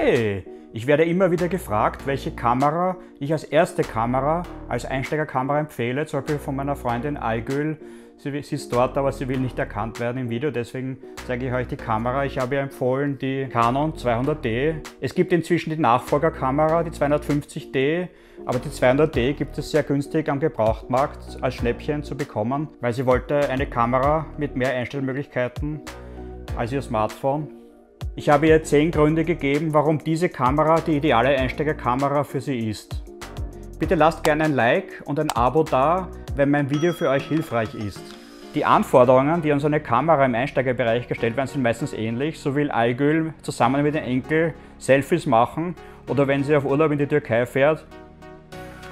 Hi! Ich werde immer wieder gefragt, welche Kamera ich als erste Kamera, als Einsteigerkamera empfehle, zum Beispiel von meiner Freundin Aygül. Sie ist dort, aber sie will nicht erkannt werden im Video, deswegen zeige ich euch die Kamera. Ich habe ihr empfohlen die Canon 200D. Es gibt inzwischen die Nachfolgerkamera, die 250D, aber die 200D gibt es sehr günstig am Gebrauchtmarkt als Schnäppchen zu bekommen, weil sie wollte eine Kamera mit mehr Einstellmöglichkeiten als ihr Smartphone. Ich habe ihr 10 Gründe gegeben, warum diese Kamera die ideale Einsteigerkamera für sie ist. Bitte lasst gerne ein Like und ein Abo da, wenn mein Video für euch hilfreich ist. Die Anforderungen, die an so eine Kamera im Einsteigerbereich gestellt werden, sind meistens ähnlich. So will Aygül zusammen mit dem Enkel Selfies machen oder wenn sie auf Urlaub in die Türkei fährt,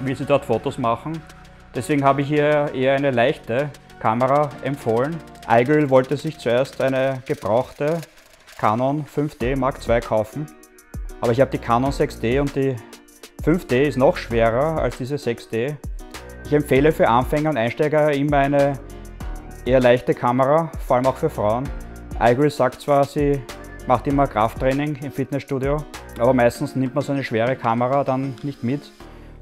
will sie dort Fotos machen. Deswegen habe ich ihr eher eine leichte Kamera empfohlen. Aygül wollte sich zuerst eine gebrauchte Canon 5D Mark II kaufen, aber ich habe die Canon 6D und die 5D ist noch schwerer als diese 6D. Ich empfehle für Anfänger und Einsteiger immer eine eher leichte Kamera, vor allem auch für Frauen. Aygül sagt zwar, sie macht immer Krafttraining im Fitnessstudio, aber meistens nimmt man so eine schwere Kamera dann nicht mit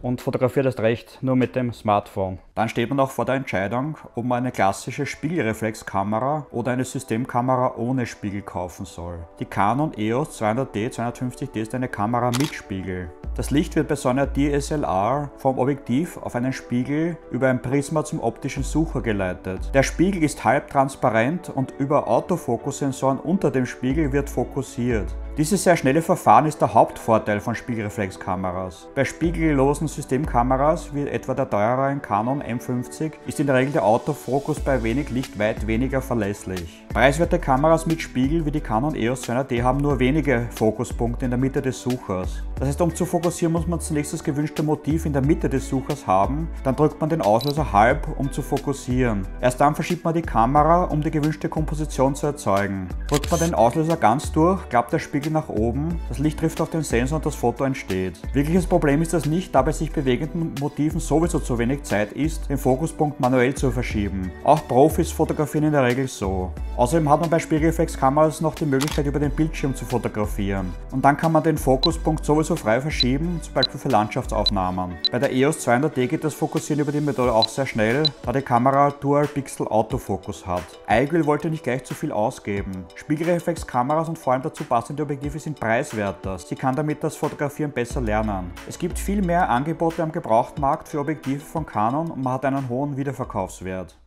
und fotografiert erst recht nur mit dem Smartphone. Dann steht man auch vor der Entscheidung, ob man eine klassische Spiegelreflexkamera oder eine Systemkamera ohne Spiegel kaufen soll. Die Canon EOS 200D, 250D ist eine Kamera mit Spiegel. Das Licht wird bei so einer DSLR vom Objektiv auf einen Spiegel über ein Prisma zum optischen Sucher geleitet. Der Spiegel ist halbtransparent und über Autofokussensoren unter dem Spiegel wird fokussiert. Dieses sehr schnelle Verfahren ist der Hauptvorteil von Spiegelreflexkameras. Bei spiegellosen Systemkameras, wie etwa der teureren Canon M50, ist in der Regel der Autofokus bei wenig Licht weit weniger verlässlich. Preiswerte Kameras mit Spiegel wie die Canon EOS 200D haben nur wenige Fokuspunkte in der Mitte des Suchers. Das heißt, um zu fokussieren, muss man zunächst das gewünschte Motiv in der Mitte des Suchers haben, dann drückt man den Auslöser halb, um zu fokussieren. Erst dann verschiebt man die Kamera, um die gewünschte Komposition zu erzeugen. Drückt man den Auslöser ganz durch, klappt der Spiegel nach oben, das Licht trifft auf den Sensor und das Foto entsteht. Wirkliches Problem ist das nicht, da bei sich bewegenden Motiven sowieso zu wenig Zeit ist, den Fokuspunkt manuell zu verschieben. Auch Profis fotografieren in der Regel so. Außerdem hat man bei Spiegelreflexkameras noch die Möglichkeit, über den Bildschirm zu fotografieren. Und dann kann man den Fokuspunkt sowieso frei verschieben, zum Beispiel für Landschaftsaufnahmen. Bei der EOS 200D geht das Fokussieren über die Methode auch sehr schnell, da die Kamera Dual Pixel Autofokus hat. Aygül wollte nicht gleich zu viel ausgeben. Spiegelreflexkameras und vor allem dazu passende Objektive sind preiswerter. Sie kann damit das Fotografieren besser lernen. Es gibt viel mehr Angebote am Gebrauchtmarkt für Objektive von Canon und man hat einen hohen Wiederverkaufswert.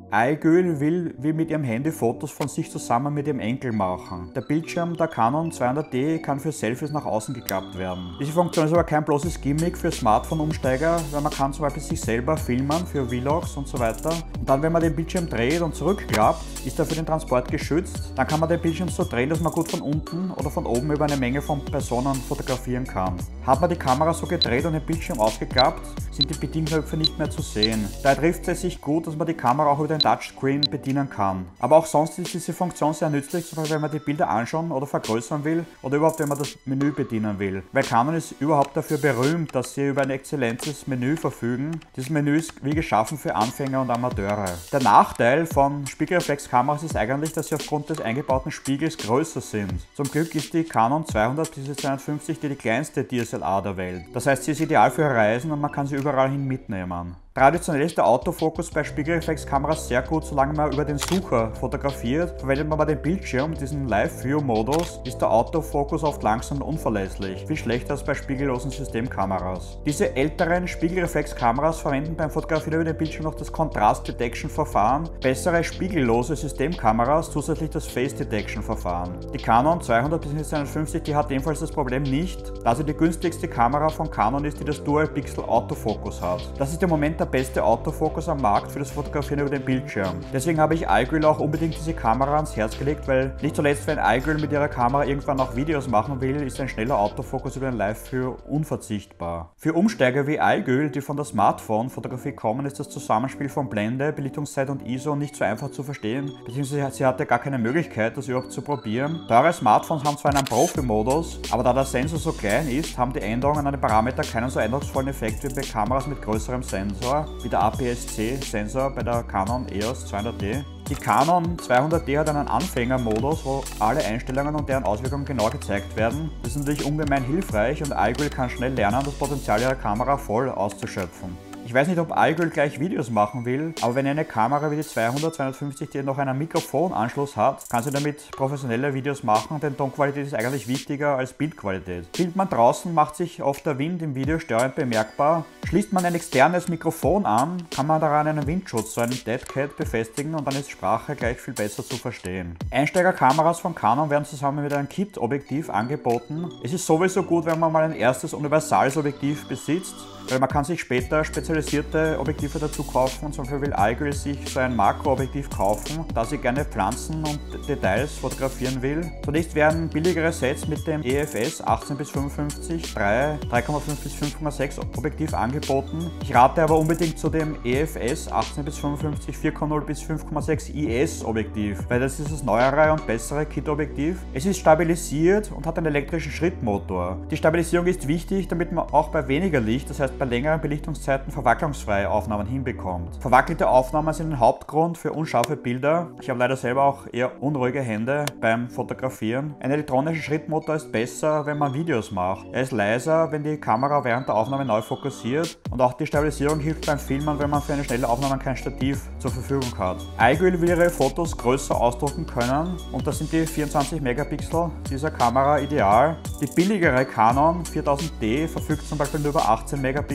Aygül will wie mit ihrem Handy Fotos von sich zusammen mit ihrem Enkel machen. Der Bildschirm der Canon 200D kann für Selfies nach außen geklappt werden. Diese Funktion ist aber kein bloßes Gimmick für Smartphone-Umsteiger, weil man kann zum Beispiel sich selber filmen für Vlogs und so weiter. Und dann, wenn man den Bildschirm dreht und zurückklappt, ist er für den Transport geschützt. Dann kann man den Bildschirm so drehen, dass man gut von unten oder von oben über eine Menge von Personen fotografieren kann. Hat man die Kamera so gedreht und den Bildschirm ausgeklappt, sind die Bedienknöpfe nicht mehr zu sehen. Daher trifft es sich gut, dass man die Kamera auch über den Touchscreen bedienen kann. Aber auch sonst ist diese Funktion sehr nützlich, zum Beispiel wenn man die Bilder anschauen oder vergrößern will oder überhaupt wenn man das Menü bedienen will. Weil Canon ist überhaupt dafür berühmt, dass sie über ein exzellentes Menü verfügen. Dieses Menü ist wie geschaffen für Anfänger und Amateure. Der Nachteil von Spiegelreflexkameras ist eigentlich, dass sie aufgrund des eingebauten Spiegels größer sind. Zum Glück ist die Canon 200 bis 250 die kleinste DSLR der Welt. Das heißt, sie ist ideal für Reisen und man kann sie überall hin mitnehmen. Traditionell ist der Autofokus bei Spiegelreflexkameras sehr gut, solange man über den Sucher fotografiert. Verwendet man aber den Bildschirm, diesen Live-View-Modus, ist der Autofokus oft langsam und unverlässlich, viel schlechter als bei spiegellosen Systemkameras. Diese älteren Spiegelreflexkameras verwenden beim Fotografieren über den Bildschirm noch das Contrast-Detection-Verfahren, bessere spiegellose Systemkameras zusätzlich das Face-Detection-Verfahren. Die Canon 200 bis 250, die hat ebenfalls das Problem nicht, da sie die günstigste Kamera von Canon ist, die das Dual-Pixel-Autofokus hat. Das ist im Moment der beste Autofokus am Markt für das Fotografieren über den Bildschirm. Deswegen habe ich Aygül auch unbedingt diese Kamera ans Herz gelegt, weil nicht zuletzt, wenn Aygül mit ihrer Kamera irgendwann auch Videos machen will, ist ein schneller Autofokus über den Live-View unverzichtbar. Für Umsteiger wie Aygül, die von der Smartphone-Fotografie kommen, ist das Zusammenspiel von Blende, Belichtungszeit und ISO nicht so einfach zu verstehen, beziehungsweise sie hatte gar keine Möglichkeit, das überhaupt zu probieren. Teure Smartphones haben zwar einen Profi-Modus, aber da der Sensor so klein ist, haben die Änderungen an den Parametern keinen so eindrucksvollen Effekt wie bei Kameras mit größerem Sensor, wie der APS-C-Sensor bei der Canon EOS 200D. Die Canon 200D hat einen Anfängermodus, wo alle Einstellungen und deren Auswirkungen genau gezeigt werden. Das ist natürlich ungemein hilfreich und iGrill kann schnell lernen, das Potenzial ihrer Kamera voll auszuschöpfen. Ich weiß nicht, ob iGrill gleich Videos machen will, aber wenn eine Kamera wie die 250D noch einen Mikrofonanschluss hat, kann sie damit professionelle Videos machen, denn Tonqualität ist eigentlich wichtiger als Bildqualität. Filmt man draußen, macht sich oft der Wind im Video störend bemerkbar. Schließt man ein externes Mikrofon an, kann man daran einen Windschutz, so einen Deadcat, befestigen und dann ist Sprache gleich viel besser zu verstehen. Einsteigerkameras von Canon werden zusammen mit einem Kit-Objektiv angeboten. Es ist sowieso gut, wenn man mal ein erstes universales Objektiv besitzt, weil man kann sich später spezialisierte Objektive dazu kaufen und zum Beispiel will iGrill sich so ein Makroobjektiv kaufen, da sie gerne Pflanzen und Details fotografieren will. Zunächst werden billigere Sets mit dem EFS 18-55 3,5 bis 5,6 Objektiv angeboten. Ich rate aber unbedingt zu dem EFS 18-55 4,0 bis 5,6 IS Objektiv, weil das ist das neuere und bessere Kit-Objektiv. Es ist stabilisiert und hat einen elektrischen Schrittmotor. Die Stabilisierung ist wichtig, damit man auch bei weniger Licht, das heißt bei längeren Belichtungszeiten, verwacklungsfreie Aufnahmen hinbekommt. Verwackelte Aufnahmen sind ein Hauptgrund für unscharfe Bilder. Ich habe leider selber auch eher unruhige Hände beim Fotografieren. Ein elektronischer Schrittmotor ist besser, wenn man Videos macht. Er ist leiser, wenn die Kamera während der Aufnahme neu fokussiert, und auch die Stabilisierung hilft beim Filmen, wenn man für eine schnelle Aufnahme kein Stativ zur Verfügung hat. iGrill will ihre Fotos größer ausdrucken können und da sind die 24 Megapixel dieser Kamera ideal. Die billigere Canon 4000D verfügt zum Beispiel nur über 18 Megapixel,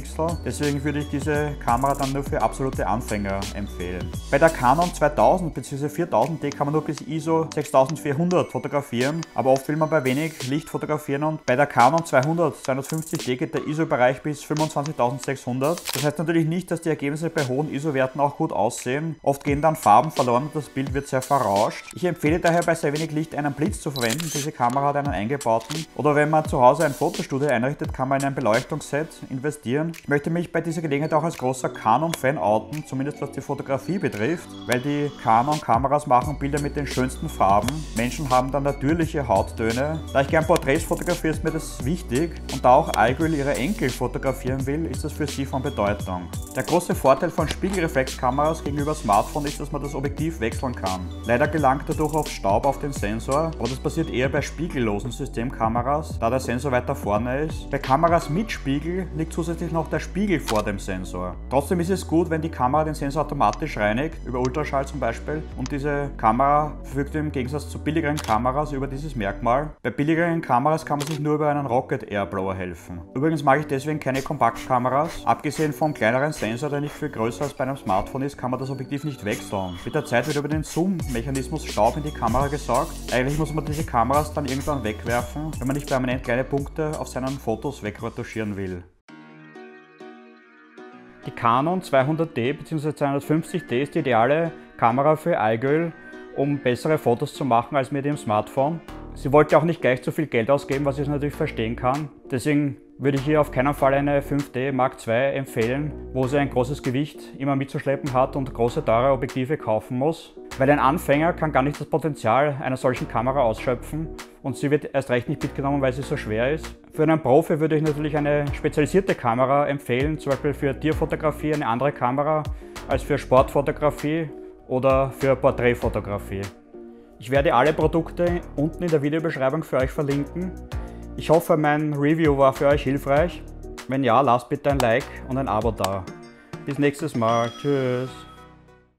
deswegen würde ich diese Kamera dann nur für absolute Anfänger empfehlen. Bei der Canon 2000 bzw. 4000D kann man nur bis ISO 6400 fotografieren, aber oft will man bei wenig Licht fotografieren und bei der Canon 250D geht der ISO-Bereich bis 25600. Das heißt natürlich nicht, dass die Ergebnisse bei hohen ISO-Werten auch gut aussehen. Oft gehen dann Farben verloren und das Bild wird sehr verrauscht. Ich empfehle daher bei sehr wenig Licht einen Blitz zu verwenden. Diese Kamera hat einen eingebauten. Oder wenn man zu Hause ein Fotostudio einrichtet, kann man in ein Beleuchtungsset investieren. Ich möchte mich bei dieser Gelegenheit auch als großer Canon-Fan outen, zumindest was die Fotografie betrifft, weil die Canon-Kameras machen Bilder mit den schönsten Farben. Menschen haben dann natürliche Hauttöne. Da ich gern Porträts fotografiere, ist mir das wichtig, und da auch iGrill ihre Enkel fotografieren will, ist das für sie von Bedeutung. Der große Vorteil von Spiegelreflexkameras gegenüber Smartphone ist, dass man das Objektiv wechseln kann. Leider gelangt dadurch oft Staub auf den Sensor, aber das passiert eher bei spiegellosen Systemkameras, da der Sensor weiter vorne ist. Bei Kameras mit Spiegel liegt zusätzlich noch der Spiegel vor dem Sensor. Trotzdem ist es gut, wenn die Kamera den Sensor automatisch reinigt, über Ultraschall zum Beispiel, und diese Kamera verfügt im Gegensatz zu billigeren Kameras über dieses Merkmal. Bei billigeren Kameras kann man sich nur über einen Rocket Airblower helfen. Übrigens mag ich deswegen keine Kompaktkameras. Abgesehen vom kleineren Sensor, der nicht viel größer als bei einem Smartphone ist, kann man das Objektiv nicht wechseln. Mit der Zeit wird über den Zoom-Mechanismus Staub in die Kamera gesaugt. Eigentlich muss man diese Kameras dann irgendwann wegwerfen, wenn man nicht permanent kleine Punkte auf seinen Fotos wegretuschieren will. Die Canon 200D bzw. 250D ist die ideale Kamera für iGrill, um bessere Fotos zu machen als mit dem Smartphone. Sie wollte auch nicht gleich zu viel Geld ausgeben, was ich natürlich verstehen kann. Deswegen würde ich hier auf keinen Fall eine 5D Mark II empfehlen, wo sie ein großes Gewicht immer mitzuschleppen hat und große teure Objektive kaufen muss. Weil ein Anfänger kann gar nicht das Potenzial einer solchen Kamera ausschöpfen und sie wird erst recht nicht mitgenommen, weil sie so schwer ist. Für einen Profi würde ich natürlich eine spezialisierte Kamera empfehlen, zum Beispiel für Tierfotografie eine andere Kamera als für Sportfotografie oder für Porträtfotografie. Ich werde alle Produkte unten in der Videobeschreibung für euch verlinken. Ich hoffe, mein Review war für euch hilfreich. Wenn ja, lasst bitte ein Like und ein Abo da. Bis nächstes Mal. Tschüss.